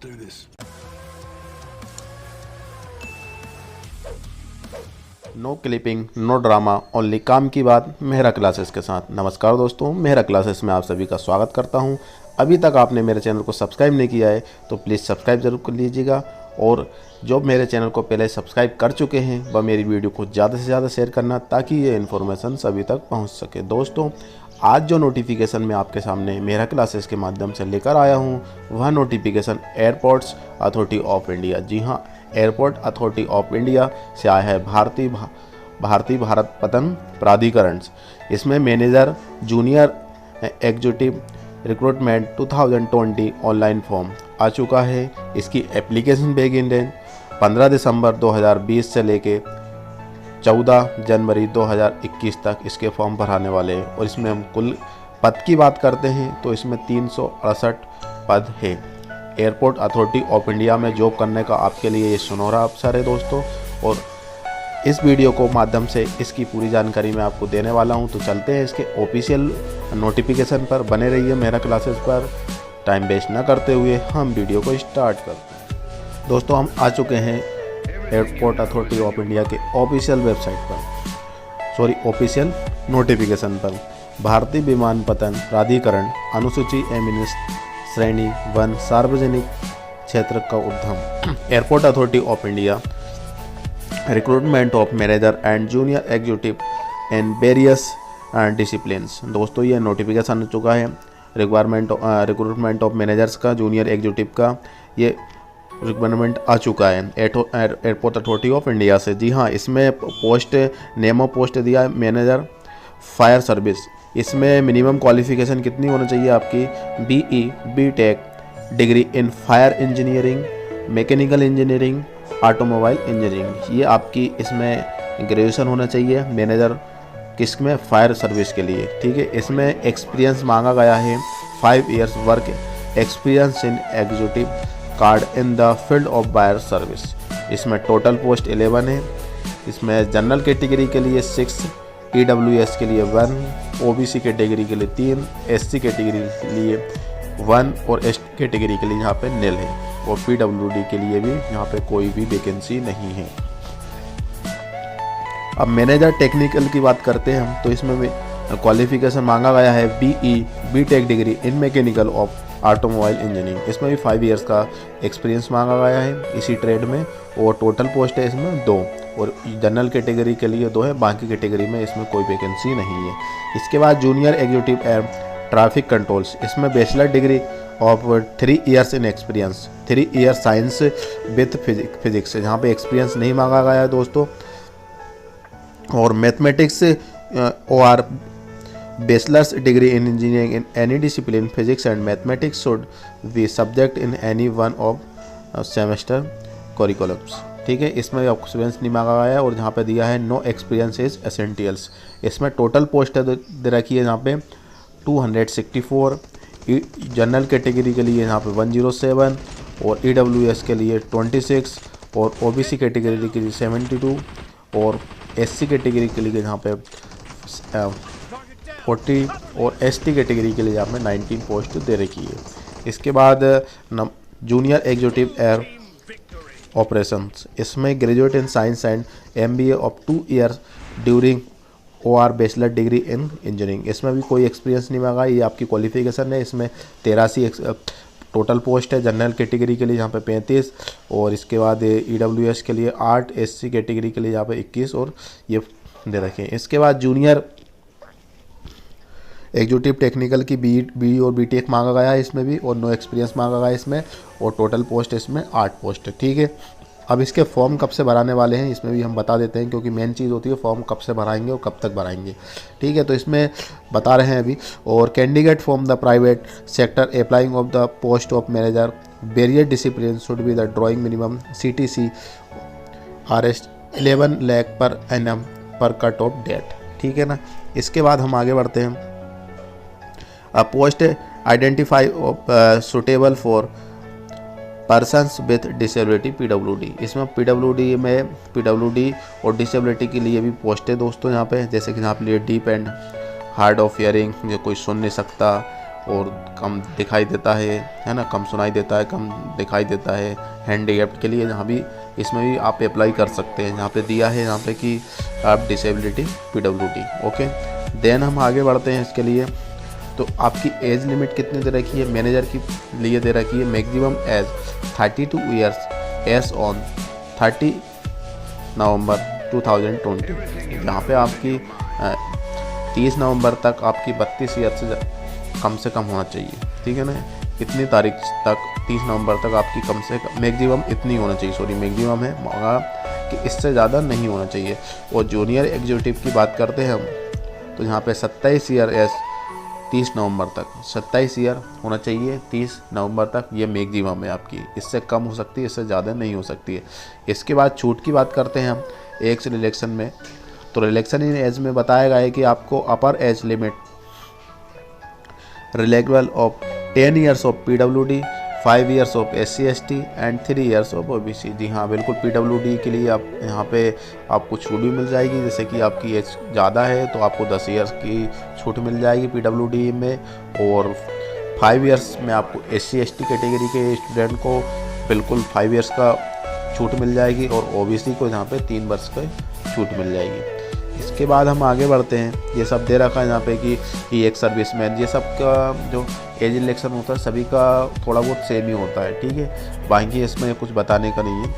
do this. No clipping, no drama, only काम की बात मेहरा क्लासेस के साथ। नमस्कार दोस्तों, मेहरा क्लासेस में आप सभी का स्वागत करता हूं। अभी तक आपने मेरे चैनल को सब्सक्राइब नहीं किया है तो प्लीज़ सब्सक्राइब ज़रूर कर लीजिएगा, और जो मेरे चैनल को पहले सब्सक्राइब कर चुके हैं वह मेरी वीडियो को ज़्यादा से ज़्यादा शेयर करना, ताकि ये इन्फॉर्मेशन सभी तक पहुँच सके। दोस्तों, आज जो नोटिफिकेशन मैं आपके सामने मेहरा क्लासेस के माध्यम से लेकर आया हूँ वह notification airports authority of India, जी हाँ, एयरपोर्ट अथॉरिटी ऑफ इंडिया से आया है। भारतीय भारत पतन प्राधिकरण। इसमें manager junior executive recruitment 2020 online form आ चुका है। इसकी एप्लीकेशन बिगिन डेट 15 दिसंबर 2020 से लेके 14 जनवरी 2021 तक इसके फॉर्म भराने वाले हैं। और इसमें हम कुल पद की बात करते हैं तो इसमें 368 पद है। एयरपोर्ट अथॉरिटी ऑफ इंडिया में जॉब करने का आपके लिए ये सुनहरा अवसर है दोस्तों, और इस वीडियो को माध्यम से इसकी पूरी जानकारी मैं आपको देने वाला हूं। तो चलते हैं इसके ऑफिशियल नोटिफिकेशन पर। बने रहिए मेरा क्लासेस पर। टाइम वेस्ट ना करते हुए हम वीडियो को स्टार्ट करते हैं। दोस्तों, हम आ चुके हैं एयरपोर्ट अथॉरिटी ऑफ इंडिया के ऑफिशियल वेबसाइट पर, ऑफिशियल नोटिफिकेशन पर। भारतीय विमानपत्तन प्राधिकरण अनुसूची एमिनिस श्रेणी 1 सार्वजनिक क्षेत्र का उद्यम। Airport authority of India recruitment of manager and junior executive in various disciplines. दोस्तों, ये नोटिफिकेशन आ चुका है रिक्रूटमेंट ऑफ मैनेजर्स का, जूनियर एग्जीक्यूटिव का। ये रिक्वायरमेंट आ चुका है एयरपोर्ट अथॉरिटी ऑफ इंडिया से। जी हाँ, इसमें पोस्ट नेम ऑफ पोस्ट दिया है मैनेजर फायर सर्विस। इसमें मिनिमम क्वालिफिकेशन कितनी होनी चाहिए आपकी? BE BTech degree in fire engineering, mechanical engineering, automobile engineering. ये आपकी इसमें ग्रेजुएशन होना चाहिए मैनेजर किस में? फायर सर्विस के लिए। ठीक है, इसमें एक्सपीरियंस मांगा गया है 5 years work experience in executive card in the field of fire service. इसमें टोटल पोस्ट 11 है। इसमें जनरल कैटेगरी के लिए 6, EWS के लिए 1, OBC कैटेगरी के लिए 3, SC कैटेगरी के लिए 1 और ST कैटेगरी के लिए यहाँ पे nil है, और PWD के लिए भी यहाँ पे कोई भी वैकेंसी नहीं है। अब मैनेजर टेक्निकल की बात करते हैं हम, तो इसमें क्वालिफिकेशन मांगा गया है BE BTech degree in mechanical of automobile engineering. इसमें भी 5 years का एक्सपीरियंस मांगा गया है इसी ट्रेड में, और टोटल पोस्ट है इसमें 2, और जनरल कैटेगरी के लिए 2 है, बाकी कैटेगरी में इसमें कोई वैकेंसी नहीं है। इसके बाद junior executive air traffic controls. इसमें bachelor degree of 3 years in experience, 3 years science with physics, जहाँ पे एक्सपीरियंस नहीं मांगा गया है दोस्तों। और मैथमेटिक्स और bachelors degree in engineering in any discipline, physics and mathematics should be subject in any one of semester curriculums. ठीक है, इसमें एक्सपीरियंस नहीं मांगा गया है, और जहाँ पे दिया है नो एक्सपीरियंस इज एसेंटियल्स। इसमें टोटल पोस्ट दे रखी है यहाँ पे 264, जनरल कैटेगरी के लिए यहाँ पे 107, और EWS के लिए 26, और OBC कैटेगरी के लिए 72, और SC कैटेगरी के लिए यहाँ पे 40, और ST कैटेगरी के लिए यहाँ पे 19 पोस्ट दे रखी है। इसके बाद जूनियर एग्जीक्यूटिव एयर ऑपरेशंस। इसमें graduate in science and MBA of 2 years during OR bachelor degree in engineering. इसमें भी कोई एक्सपीरियंस नहीं मांगा, ये आपकी क्वालिफिकेशन है। इसमें 83 टोटल पोस्ट है। जनरल कैटेगरी के लिए यहाँ पे 35, और इसके बाद EWS के लिए 8, SC कैटेगरी के लिए यहाँ पे 21, और ये दे रखे हैं। इसके बाद जूनियर एग्जीक्यूटिव टेक्निकल की BE और BTech मांगा गया है इसमें भी, और नो एक्सपीरियंस मांगा गया है इसमें, और टोटल पोस्ट इसमें 8 पोस्ट है। ठीक है, अब इसके फॉर्म कब से भराने वाले हैं इसमें भी हम बता देते हैं, क्योंकि मेन चीज़ होती है फॉर्म कब से भराएंगे और कब तक भराएंगे। ठीक है, तो इसमें बता रहे हैं अभी। और candidate from the private sector applying of the post of manager various discipline should be the drawing minimum CTC RS 11 lakh पर annum पर कट ऑफ डेट। ठीक है ना, इसके बाद हम आगे बढ़ते हैं। Post identify suitable for persons with disability PWD। इसमें PWD और डिसेबिलिटी के लिए भी पोस्ट है दोस्तों यहाँ पे, जैसे कि यहाँ पे deep and hard of hearing, जो कोई सुन नहीं सकता, और कम दिखाई देता है ना, कम सुनाई देता है, कम दिखाई देता है, हैंडीकैप्ड के लिए, जहाँ भी इसमें भी आप अप्लाई कर सकते हैं। यहाँ पे दिया है यहाँ पे कि आप डिसेबिलिटी PWD। ओके, देन हम आगे बढ़ते हैं इसके लिए। तो आपकी एज लिमिट कितनी दे रखी है? मैनेजर की लिए दे रखी है maximum age 32 years age on 30 November 2020। यहाँ पे आपकी 30 नवंबर तक आपकी 32 ईयर से कम होना चाहिए, ठीक है ना। इतनी तारीख तक 30 नवंबर तक आपकी कम से कम मैक्सिमम इतनी होना चाहिए, सॉरी मैक्सिमम है, मगर कि इससे ज़्यादा नहीं होना चाहिए। और जूनियर एग्जीक्यूटिव की बात करते हैं हम, तो यहाँ पे 27 ईयर एज 30 नवंबर तक 27 ईयर होना चाहिए 30 नवंबर तक, ये मैक्सिमम है आपकी। इससे कम हो सकती है, इससे ज़्यादा नहीं हो सकती है। इसके बाद छूट की बात करते हैं हम एज रिलेक्शन में। तो रिलेक्शन इन एज में बताया गया है कि आपको upper age limit relaxable of 10 years of PWD, 5 years of SC/ST and 3 years of OBC। जी हाँ, बिल्कुल PWD के लिए आप यहाँ पे आपको छूट भी मिल जाएगी। जैसे कि आपकी एज ज़्यादा है तो आपको 10 ईयर्स की छूट मिल जाएगी PWD में, और 5 ईयर्स में आपको SC/ST कैटेगरी के स्टूडेंट को बिल्कुल 5 ईयर्स का छूट मिल जाएगी, और OBC को यहाँ पे 3 वर्ष का छूट मिल जाएगी। इसके बाद हम आगे बढ़ते हैं। ये सब दे रखा है यहाँ पे कि एक सर्विसमैन, ये सब का जो एज इलेक्शन होता है सभी का थोड़ा बहुत सेम ही होता है, ठीक है, बाकी इसमें कुछ बताने का नहीं है।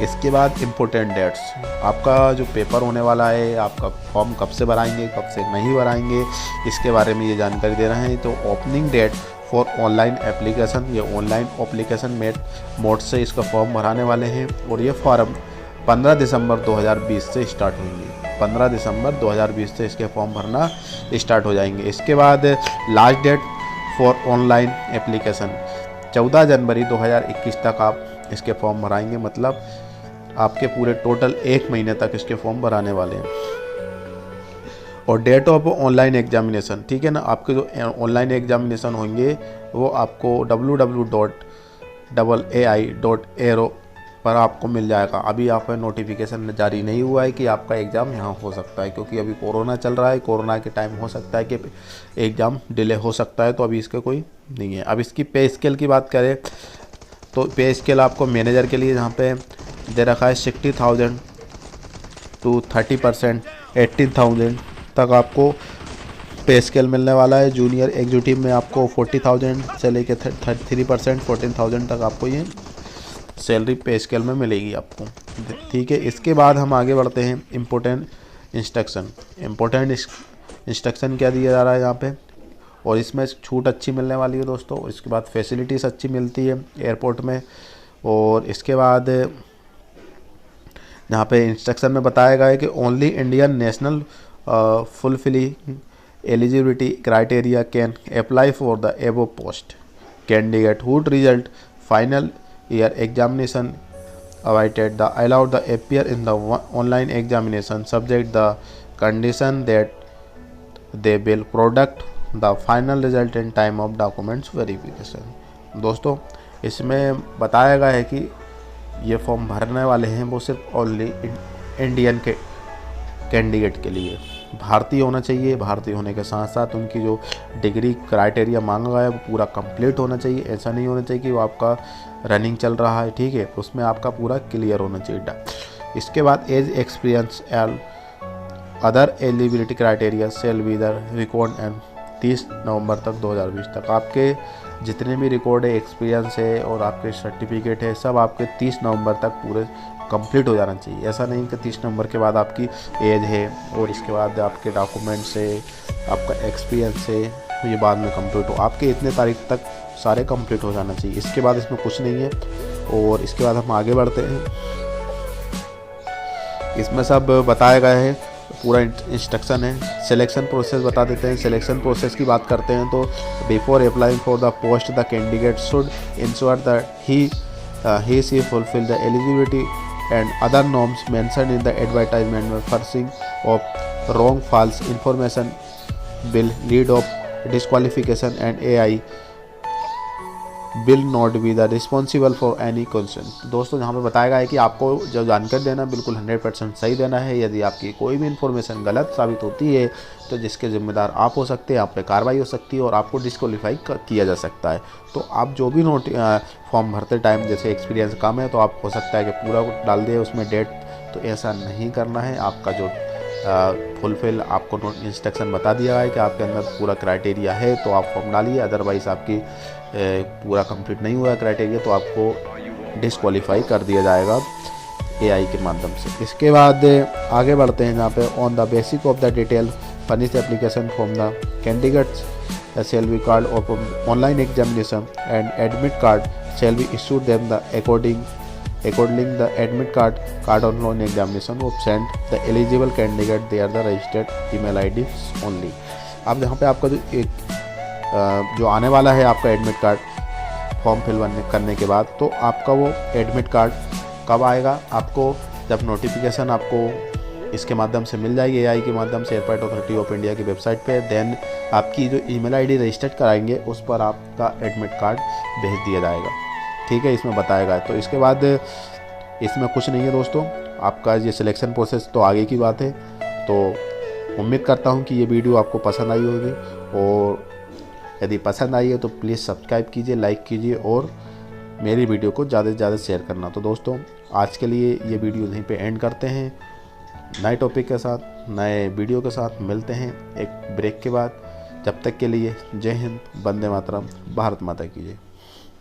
इसके बाद इम्पोर्टेंट डेट्स, आपका जो पेपर होने वाला है, आपका फॉर्म कब से भराएंगे, कब से नहीं भराएंगे, इसके बारे में ये जानकारी दे रहे हैं। तो opening date for online application, ये ऑनलाइन एप्लीकेशन मोड से इसका फॉर्म भराने वाले हैं, और ये फॉर्म 15 दिसंबर 2020 से स्टार्ट होंगे। 15 दिसंबर 2020 से इसके फॉर्म भरना स्टार्ट हो जाएंगे। इसके बाद last date for online application 14 January 2021 तक आप इसके फॉर्म भराएंगे। मतलब आपके पूरे टोटल 1 महीने तक इसके फॉर्म भराने वाले हैं। और डेट ऑफ ऑनलाइन एग्जामिनेशन, ठीक है ना, आपके जो ऑनलाइन एग्जामिनेशन होंगे वो आपको www.ai.aero पर आपको मिल जाएगा। अभी यहाँ पर नोटिफिकेशन जारी नहीं हुआ है कि आपका एग्ज़ाम यहाँ हो सकता है, क्योंकि अभी कोरोना चल रहा है, कोरोना के टाइम हो सकता है कि एग्ज़ाम डिले हो सकता है, तो अभी इसका कोई नहीं है। अब इसकी पे स्केल की बात करें तो पे स्केल आपको मैनेजर के लिए यहाँ पे दे रखा है 60,000 to 30%, 18,000 तक आपको पे स्केल मिलने वाला है। जूनियर एग्जीक्यूटिव में आपको 40,000 से लेकर 33% 14,000 तक आपको ये सैलरी पे स्केल में मिलेगी आपको, ठीक है। इसके बाद हम आगे बढ़ते हैं इम्पोर्टेंट इंस्ट्रक्शन क्या दिया जा रहा है यहाँ पे, और इसमें छूट अच्छी मिलने वाली है दोस्तों। और इसके बाद फैसिलिटीज़ अच्छी मिलती है एयरपोर्ट में। और इसके बाद यहाँ पे इंस्ट्रक्शन में बताया गया है कि only Indian national fulfilling eligibility criteria can apply for the above post candidate hood result final year examination awaited the allowed the appear in the online examination subject the condition that they will product the final result in time of documents verification। दोस्तों इसमें बताया गया है कि ये form भरने वाले हैं वो सिर्फ ओनली इंडियन के कैंडिडेट के लिए भारतीय होना चाहिए। भारतीय होने के साथ साथ उनकी जो डिग्री क्राइटेरिया मांगा गया है वो पूरा कंप्लीट होना चाहिए। ऐसा नहीं होना चाहिए कि वो आपका रनिंग चल रहा है, ठीक है, उसमें आपका पूरा क्लियर होना चाहिए। इसके बाद age experience all other eligibility criteria shall be the record and 30 November तक 2020 तक आपके जितने भी रिकॉर्ड है, एक्सपीरियंस है और आपके सर्टिफिकेट है, सब आपके 30 नवंबर तक पूरे कंप्लीट हो जाना चाहिए। ऐसा नहीं कि 30 नवंबर के बाद आपकी एज है और इसके बाद आपके डॉक्यूमेंट्स है, आपका एक्सपीरियंस है, ये बाद में कंप्लीट हो। आपके इतने तारीख तक सारे कंप्लीट हो जाना चाहिए। इसके बाद इसमें कुछ नहीं है। और इसके बाद हम आगे बढ़ते हैं। इसमें सब बताया गया है, पूरा इंस्ट्रक्शन है। सिलेक्शन प्रोसेस बता देते हैं। सिलेक्शन प्रोसेस की बात करते हैं तो before applying for the post the candidate should ensure that he she fulfill the eligibility and other norms mentioned in the advertisement में फर्सिंग of wrong false information will lead of disqualification and AI will not be the responsible for any question. दोस्तों यहाँ पे बताया गया है कि आपको जो जानकारी देना बिल्कुल 100% सही देना है। यदि आपकी कोई भी इन्फॉर्मेशन गलत साबित होती है तो जिसके ज़िम्मेदार आप हो सकते हैं, आप पे कार्रवाई हो सकती है और आपको डिस्क्वालीफाई किया जा सकता है। तो आप जो भी फॉर्म भरते टाइम जैसे एक्सपीरियंस कम है तो आप हो सकता है कि पूरा डाल दिए उसमें डेट, तो ऐसा नहीं करना है। आपका जो फुलफिल आपको इंस्ट्रक्शन बता दिया है कि आपके अंदर पूरा क्राइटेरिया है तो आप फॉर्म डालिए, अदरवाइज़ आपकी पूरा कंप्लीट नहीं हुआ क्राइटेरिया तो आपको डिस्क्वालीफाई कर दिया जाएगा एआई के माध्यम से। इसके बाद आगे बढ़ते हैं जहाँ पे on the basic of the detail furnished application from the candidates shall be called of online examination and admit card shall be issued them the according the admit card online examination of sent the eligible candidate they are the registered email IDs only। अब यहाँ पे आपका जो आने वाला है आपका admit card form fill करने के बाद, तो आपका वो एडमिट कार्ड कब आएगा? आपको जब नोटिफिकेशन आपको इसके माध्यम से मिल जाएगी एआई के माध्यम से एयरपोर्ट अथॉरिटी ऑफ इंडिया की वेबसाइट पे, देन आपकी जो ईमेल आईडी रजिस्टर्ड कराएंगे उस पर आपका एडमिट कार्ड भेज दिया जाएगा। ठीक है, इसमें बताएगा। तो इसके बाद इसमें कुछ नहीं है दोस्तों, आपका ये सिलेक्शन प्रोसेस तो आगे की बात है। तो उम्मीद करता हूँ कि ये वीडियो आपको पसंद आई होगी, और यदि पसंद आई है तो प्लीज़ सब्सक्राइब कीजिए, लाइक कीजिए और मेरी वीडियो को ज़्यादा से ज़्यादा शेयर करना। तो दोस्तों आज के लिए ये वीडियो यहीं पे एंड करते हैं। नए टॉपिक के साथ, नए वीडियो के साथ मिलते हैं एक ब्रेक के बाद। जब तक के लिए जय हिंद, वंदे मातरम, भारत माता की जय।